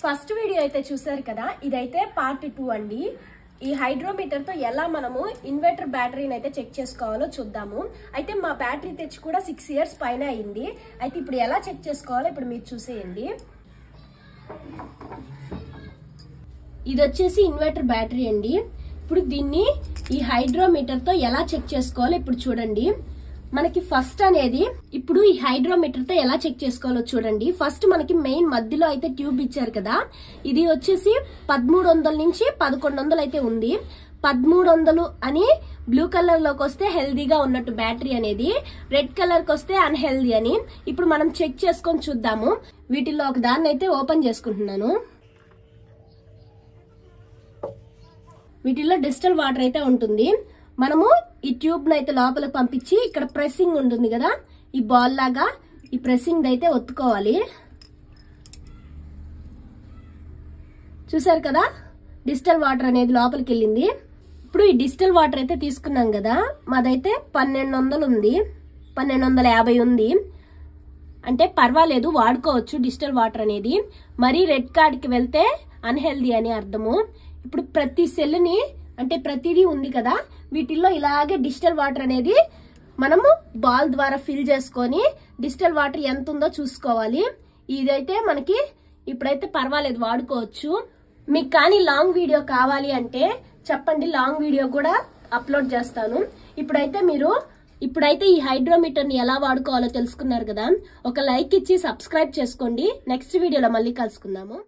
First video అయితే చూసారు కదా, ఇదైతే పార్ట్ 2 అండి. ఈ హైడ్రోమీటర్ తో ఎలా మనము ఇన్వర్టర్ బ్యాటరీని అయితే చెక్ చేసుకోవాలో చూద్దాము. అయితే మా బ్యాటరీ తెచ్చి కూడా 6 ఇయర్స్ పైన అయింది. అయితే ఇప్పుడు ఎలా చెక్ చేసుకోవాలో ఇప్పుడు మీరు చూసేయండి. ఇది వచ్చేసి ఇన్వర్టర్ బ్యాటరీ అండి. ఇప్పుడు దీన్ని ఈ హైడ్రోమీటర్ తో ఎలా చెక్ చేసుకోవాలో ఇప్పుడు చూడండి. మనకి ఫస్ట్ అనేది ఇప్పుడు ఈ హైడ్రోమీటర్ తో ఎలా చెక్ చేసుకోవాలో చూడండి. ఫస్ట్ మనకి మెయిన్ మధ్యలో అయితే ట్యూబ్ ఇచ్చారు కదా, ఇది వచ్చేసి 1300 నుంచి 1100 అయితే ఉంది. 1300 అని బ్లూ కలర్ లోకి వస్తే హెల్దీగా ఉన్నట్టు బ్యాటరీ అనేది, రెడ్ కలర్ కి వస్తే అన్హెల్దీ అని. ఇప్పుడు మనం చెక్ చేసుకొని చూద్దాము. వీటిల్లో ఒక దాన్ని అయితే ఓపెన్ చేసుకుంటున్నాను. వీటిల్లో డిస్టిల్ వాటర్ అయితే ఉంటుంది. మనము ఈ ట్యూబ్ ను అయితే లోపలికి పంపించి ఇక్కడ ప్రెస్సింగ్ ఉంటుంది కదా, ఈ బాల్ లాగా ఈ ప్రెస్సింగ్ అయితే ఒత్తుకోవాలి. చూసారు కదా, డిస్టిల్ వాటర్ అనేది లోపలికి వెళ్ళింది. ఇప్పుడు ఈ డిస్టిల్ వాటర్ అయితే తీసుకున్నాం కదా, మాదైతే 1200 ఉంది, 1250 ఉంది. అంటే పర్వాలేదు, వాడుకోవచ్చు డిస్టిల్ వాటర్ అనేది. మరీ రెడ్ కార్డ్కి వెళ్తే అన్హెల్దీ అని అర్థము. ఇప్పుడు ప్రతి సెల్ని అంటే ప్రతిదీ ఉంది కదా, వీటిల్లో ఇలాగే డిస్టిల్ వాటర్ అనేది మనము బాల్ ద్వారా ఫిల్ చేసుకొని డిస్టిల్ వాటర్ ఎంత ఉందో చూసుకోవాలి. ఇదైతే మనకి ఇప్పుడైతే పర్వాలేదు, వాడుకోవచ్చు. మీకు కానీ లాంగ్ వీడియో కావాలి అంటే చెప్పండి, లాంగ్ వీడియో కూడా అప్లోడ్ చేస్తాను. ఇప్పుడైతే ఈ హైడ్రోమీటర్ ని ఎలా వాడుకోవాలో తెలుసుకున్నారు కదా. ఒక లైక్ ఇచ్చి సబ్స్క్రైబ్ చేసుకోండి. నెక్స్ట్ వీడియోలో మళ్ళీ కలుసుకుందాము.